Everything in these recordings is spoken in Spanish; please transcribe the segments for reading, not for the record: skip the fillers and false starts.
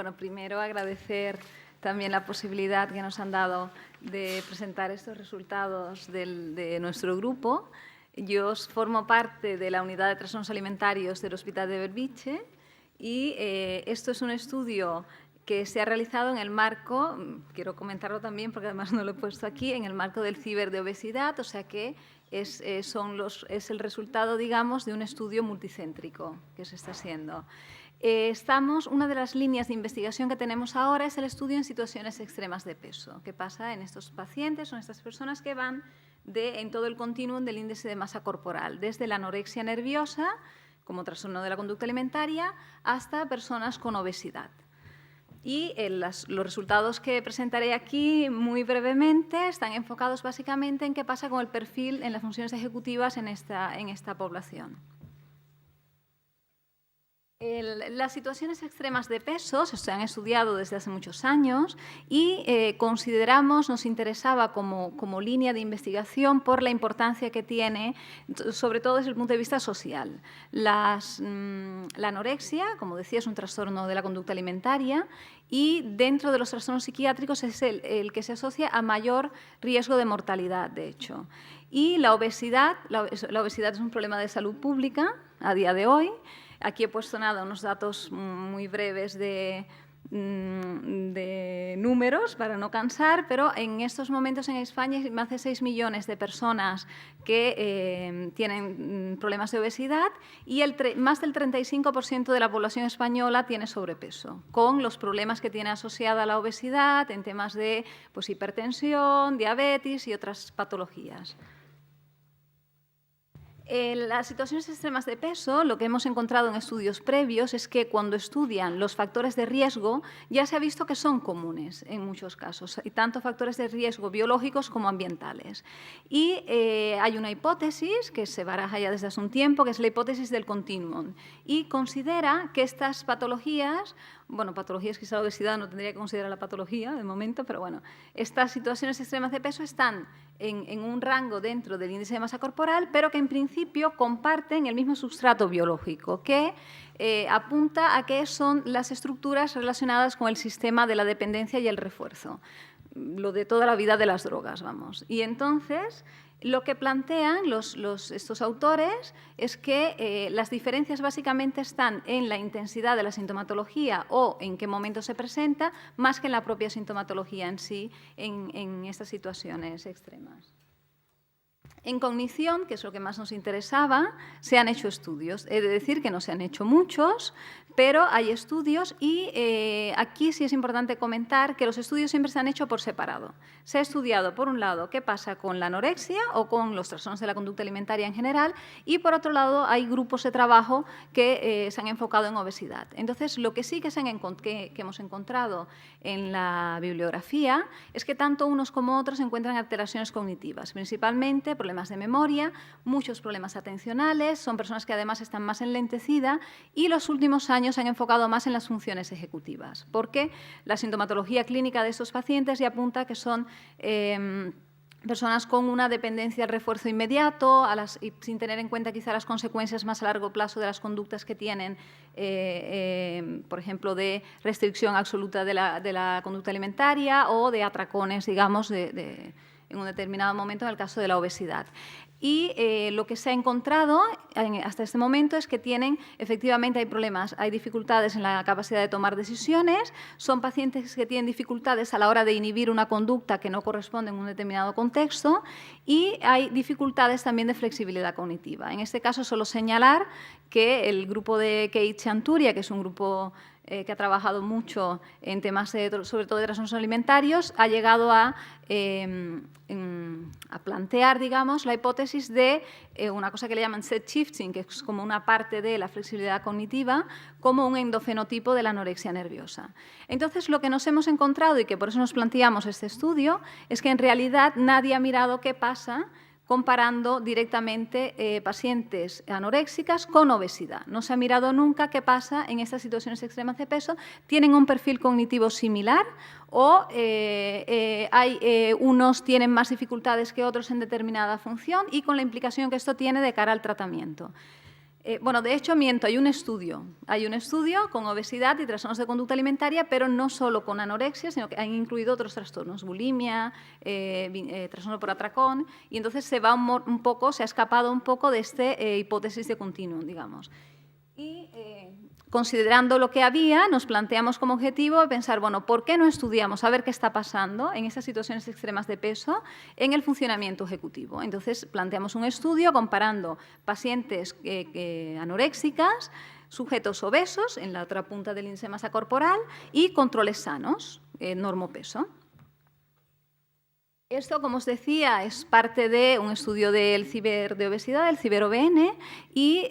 Bueno, primero agradecer también la posibilidad que nos han dado de presentar estos resultados de nuestro grupo. Yo formo parte de la unidad de trastornos alimentarios del Hospital de Belviche y esto es un estudio que se ha realizado en el marco, quiero comentarlo también porque además no lo he puesto aquí, en el marco del ciber de obesidad, o sea que es el resultado, digamos, de un estudio multicéntrico que se está haciendo. Una de las líneas de investigación que tenemos ahora es el estudio en situaciones extremas de peso. ¿Qué pasa en estos pacientes o en estas personas que van en todo el continuum del índice de masa corporal, desde la anorexia nerviosa, como trastorno de la conducta alimentaria, hasta personas con obesidad? Y los resultados que presentaré aquí muy brevemente están enfocados básicamente en qué pasa con el perfil en las funciones ejecutivas en esta población. Las situaciones extremas de peso se han estudiado desde hace muchos años y nos interesaba como línea de investigación por la importancia que tiene, sobre todo desde el punto de vista social. La anorexia, como decía, es un trastorno de la conducta alimentaria y dentro de los trastornos psiquiátricos es el que se asocia a mayor riesgo de mortalidad, de hecho. Y la obesidad es un problema de salud pública a día de hoy. Aquí he puesto unos datos muy breves de números para no cansar, pero en estos momentos en España hay más de 6 millones de personas que tienen problemas de obesidad y más del 35% de la población española tiene sobrepeso, con los problemas que tiene asociada la obesidad en temas de hipertensión, diabetes y otras patologías. En las situaciones extremas de peso, lo que hemos encontrado en estudios previos es que cuando estudian los factores de riesgo, ya se ha visto que son comunes en muchos casos, y tanto factores de riesgo biológicos como ambientales. Y hay una hipótesis que se baraja ya desde hace un tiempo, que es la hipótesis del continuum, y considera que estas patologías, quizá la obesidad no tendría que considerar la patología de momento, pero bueno, estas situaciones extremas de peso están en un rango dentro del índice de masa corporal, pero que en principio comparten el mismo sustrato biológico, que apunta a que son las estructuras relacionadas con el sistema de la dependencia y el refuerzo, lo de toda la vida de las drogas, vamos. Y entonces, lo que plantean estos autores es que las diferencias básicamente están en la intensidad de la sintomatología o en qué momento se presenta, más que en la propia sintomatología en sí, en estas situaciones extremas. En cognición, que es lo que más nos interesaba, se han hecho estudios. He de decir que no se han hecho muchos, pero hay estudios y aquí sí es importante comentar que los estudios siempre se han hecho por separado. Se ha estudiado, por un lado, qué pasa con la anorexia o con los trastornos de la conducta alimentaria en general y, por otro lado, hay grupos de trabajo que se han enfocado en obesidad. Entonces, lo que sí que hemos encontrado en la bibliografía es que tanto unos como otros encuentran alteraciones cognitivas, principalmente problemas de memoria, muchos problemas atencionales, son personas que además están más enlentecidas y los últimos años se han enfocado más en las funciones ejecutivas, porque la sintomatología clínica de estos pacientes ya apunta que son personas con una dependencia al refuerzo inmediato y sin tener en cuenta quizá las consecuencias más a largo plazo de las conductas que tienen, por ejemplo, de restricción absoluta de la conducta alimentaria o de atracones, digamos, en un determinado momento en el caso de la obesidad. Y lo que se ha encontrado hasta este momento es que efectivamente hay problemas, hay dificultades en la capacidad de tomar decisiones, son pacientes que tienen dificultades a la hora de inhibir una conducta que no corresponde en un determinado contexto y hay dificultades también de flexibilidad cognitiva. En este caso, solo señalar que el grupo de Kate Chanturia, que es un grupo que ha trabajado mucho en temas sobre todo de trastornos alimentarios, ha llegado a plantear, digamos, la hipótesis de una cosa que le llaman set shifting, que es como una parte de la flexibilidad cognitiva, como un endofenotipo de la anorexia nerviosa. Entonces, lo que nos hemos encontrado, y que por eso nos planteamos este estudio, es que en realidad nadie ha mirado qué pasa comparando directamente pacientes anoréxicas con obesidad. No se ha mirado nunca qué pasa en estas situaciones extremas de peso. ¿Tienen un perfil cognitivo similar o unos tienen más dificultades que otros en determinada función y con la implicación que esto tiene de cara al tratamiento? Bueno, de hecho, miento, hay un estudio. Hay un estudio con obesidad y trastornos de conducta alimentaria, pero no solo con anorexia, sino que han incluido otros trastornos, bulimia, trastorno por atracón, y entonces se va un poco, se ha escapado un poco de esta hipótesis de continuum, digamos. Y considerando lo que había, nos planteamos como objetivo pensar, bueno, ¿por qué no estudiamos a ver qué está pasando en estas situaciones extremas de peso en el funcionamiento ejecutivo? Entonces, planteamos un estudio comparando pacientes anoréxicas, sujetos obesos, en la otra punta del índice de masa corporal, y controles sanos, normopeso. Esto, como os decía, es parte de un estudio de obesidad, del CiberOBN, y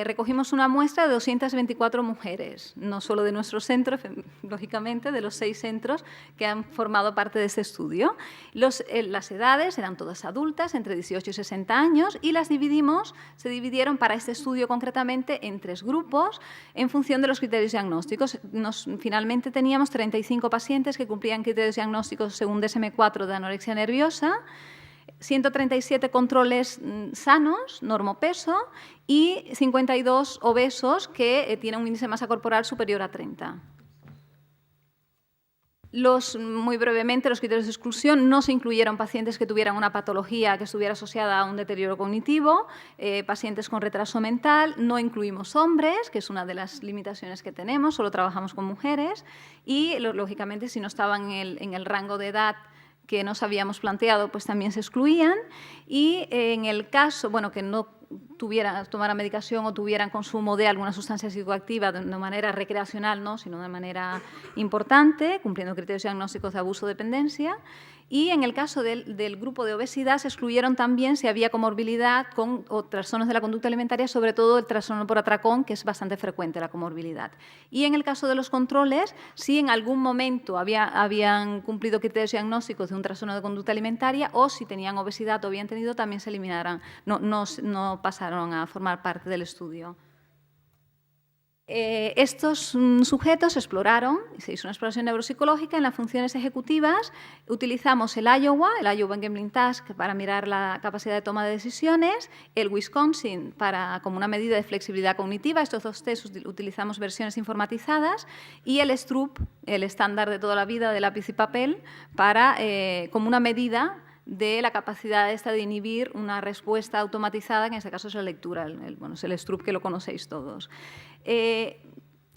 recogimos una muestra de 224 mujeres, no solo de nuestro centro, lógicamente, de los 6 centros que han formado parte de este estudio. Las edades eran todas adultas, entre 18 y 60 años, y se dividieron para este estudio concretamente en 3 grupos en función de los criterios diagnósticos. Finalmente teníamos 35 pacientes que cumplían criterios diagnósticos según DSM-4 de anorexia nerviosa, 137 controles sanos, normopeso, y 52 obesos que tienen un índice de masa corporal superior a 30. Muy brevemente, los criterios de exclusión: no se incluyeron pacientes que tuvieran una patología que estuviera asociada a un deterioro cognitivo, pacientes con retraso mental, no incluimos hombres, que es una de las limitaciones que tenemos, solo trabajamos con mujeres, y lógicamente si no estaban en el rango de edad que nos habíamos planteado, pues también se excluían. Y en el caso, bueno, que no tomaran medicación o tuvieran consumo de alguna sustancia psicoactiva de una manera recreacional, no, sino de manera importante, cumpliendo criterios diagnósticos de abuso o dependencia. Y en el caso del grupo de obesidad se excluyeron también si había comorbilidad o trastornos de la conducta alimentaria, sobre todo el trastorno por atracón, que es bastante frecuente la comorbilidad. Y en el caso de los controles, si en algún momento habían cumplido criterios diagnósticos de un trastorno de conducta alimentaria o si tenían obesidad o habían tenido, también se eliminarán, no pasaron a formar parte del estudio. Estos sujetos exploraron, se hizo una exploración neuropsicológica en las funciones ejecutivas. Utilizamos el Iowa Enabling Task para mirar la capacidad de toma de decisiones, el Wisconsin como una medida de flexibilidad cognitiva. Estos 2 test utilizamos versiones informatizadas, y el Stroop, el estándar de toda la vida de lápiz y papel, como una medida de la capacidad de inhibir una respuesta automatizada, que en este caso es la lectura, es el Stroop, que lo conocéis todos.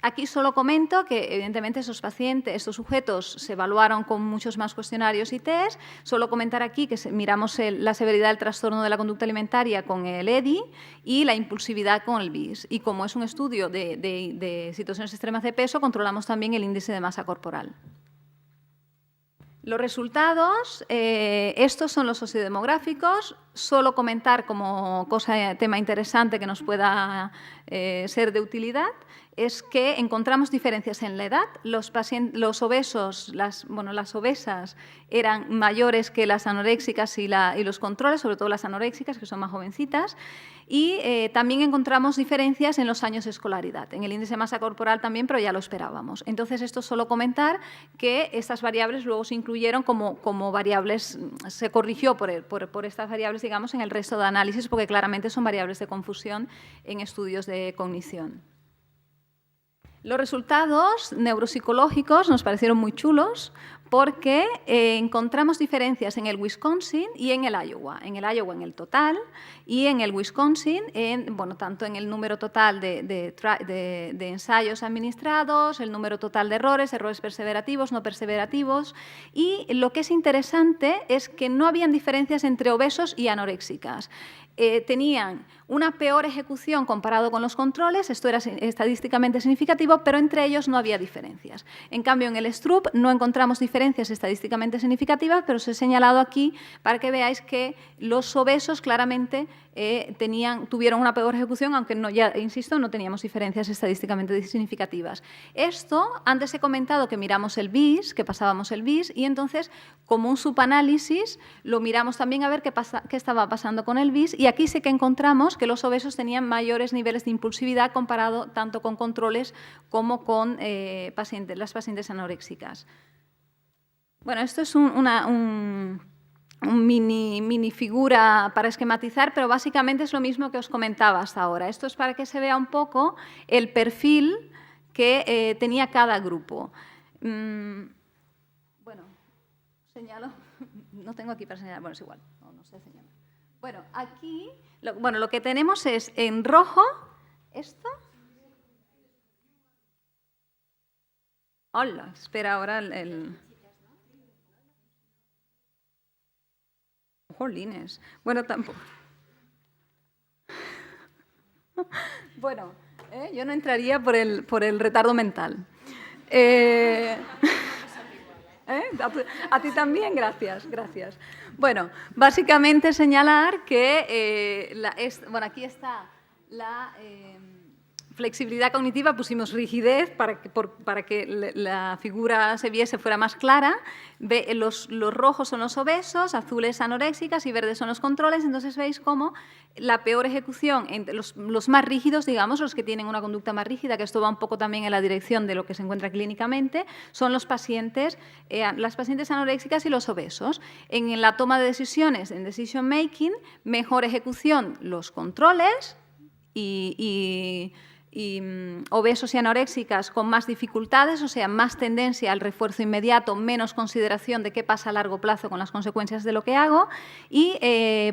Aquí solo comento que, evidentemente, estos sujetos se evaluaron con muchos más cuestionarios y test. Solo comentar aquí que miramos la severidad del trastorno de la conducta alimentaria con el EDI y la impulsividad con el BIS. Y como es un estudio de situaciones extremas de peso, controlamos también el índice de masa corporal. Los resultados, estos son los sociodemográficos. Solo comentar como tema interesante que nos pueda ser de utilidad, es que encontramos diferencias en la edad. Los obesos, las obesas eran mayores que las anoréxicas y los controles, sobre todo las anoréxicas, que son más jovencitas. Y también encontramos diferencias en los años de escolaridad. En el índice de masa corporal también, pero ya lo esperábamos. Entonces, esto es solo comentar que estas variables luego se incluyeron como variables, se corrigió por estas variables, digamos, en el resto de análisis, porque claramente son variables de confusión en estudios de cognición. Los resultados neuropsicológicos nos parecieron muy chulos porque encontramos diferencias en el Wisconsin y en el Iowa. En el Iowa en el total y en el Wisconsin tanto en el número total de ensayos administrados, el número total de errores perseverativos, no perseverativos. Y lo que es interesante es que no habían diferencias entre obesos y anoréxicas. Tenían una peor ejecución comparado con los controles, esto era estadísticamente significativo, pero entre ellos no había diferencias. En cambio, en el Stroop no encontramos diferencias estadísticamente significativas, pero os he señalado aquí para que veáis que los obesos claramente tuvieron una peor ejecución, aunque insisto, no teníamos diferencias estadísticamente significativas. Esto, antes he comentado que miramos el BIS, que pasábamos el BIS, y entonces, como un subanálisis, lo miramos también a ver qué estaba pasando con el BIS, y aquí sí que encontramos que los obesos tenían mayores niveles de impulsividad comparado tanto con controles como con las pacientes anoréxicas. Bueno, esto es mini figura para esquematizar, pero básicamente es lo mismo que os comentaba hasta ahora. Esto es para que se vea un poco el perfil que tenía cada grupo. Bueno, señalo. No tengo aquí para señalar. Bueno, es igual. No sé señalar. Bueno, aquí lo que tenemos es en rojo esto. Hola, espera ahora el... Jolines. Bueno, tampoco. Bueno, yo no entraría por el retardo mental. A ti también, gracias. Bueno, básicamente señalar que, bueno, aquí está la flexibilidad cognitiva, pusimos rigidez para que la figura se viese, fuera más clara. Los rojos son los obesos, azules anoréxicas y verdes son los controles. Entonces veis cómo la peor ejecución, entre los más rígidos, digamos, los que tienen una conducta más rígida, que esto va un poco también en la dirección de lo que se encuentra clínicamente, son las pacientes anoréxicas y los obesos. En la toma de decisiones, en decision making, mejor ejecución los controles y obesos y anoréxicas con más dificultades, o sea, más tendencia al refuerzo inmediato, menos consideración de qué pasa a largo plazo con las consecuencias de lo que hago. Y,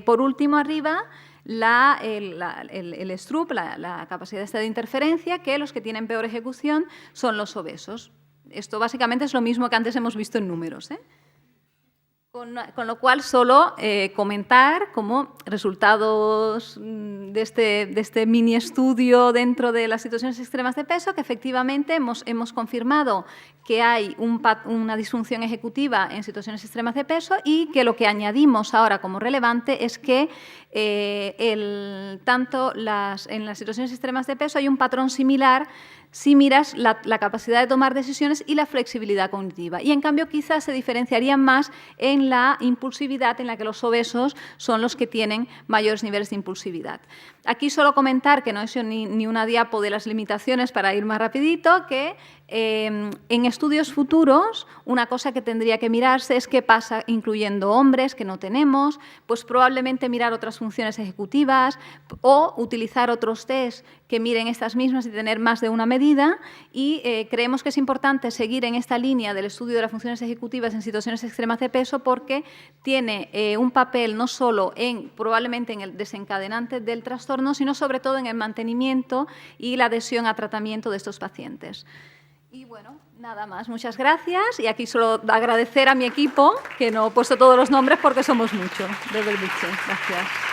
por último, arriba, el STRUP, la capacidad de interferencia, que los que tienen peor ejecución son los obesos. Esto básicamente es lo mismo que antes hemos visto en números, Con lo cual, solo comentar como resultados de este mini estudio dentro de las situaciones extremas de peso, que efectivamente hemos confirmado que hay una disfunción ejecutiva en situaciones extremas de peso y que lo que añadimos ahora como relevante es que en las situaciones extremas de peso hay un patrón similar si miras la capacidad de tomar decisiones y la flexibilidad cognitiva. Y, en cambio, quizás se diferenciarían más en la impulsividad, en la que los obesos son los que tienen mayores niveles de impulsividad. Aquí solo comentar, que no he hecho ni una diapo de las limitaciones para ir más rapidito, que en estudios futuros una cosa que tendría que mirarse es qué pasa incluyendo hombres que no tenemos, pues probablemente mirar otras funciones ejecutivas o utilizar otros test que miren estas mismas y tener más de una medida, y creemos que es importante seguir en esta línea del estudio de las funciones ejecutivas en situaciones extremas de peso porque tiene un papel no solo probablemente en el desencadenante del trastorno, sino sobre todo en el mantenimiento y la adhesión a tratamiento de estos pacientes. Y bueno, nada más. Muchas gracias. Y aquí solo agradecer a mi equipo, que no he puesto todos los nombres porque somos muchos. De Belviche. Gracias.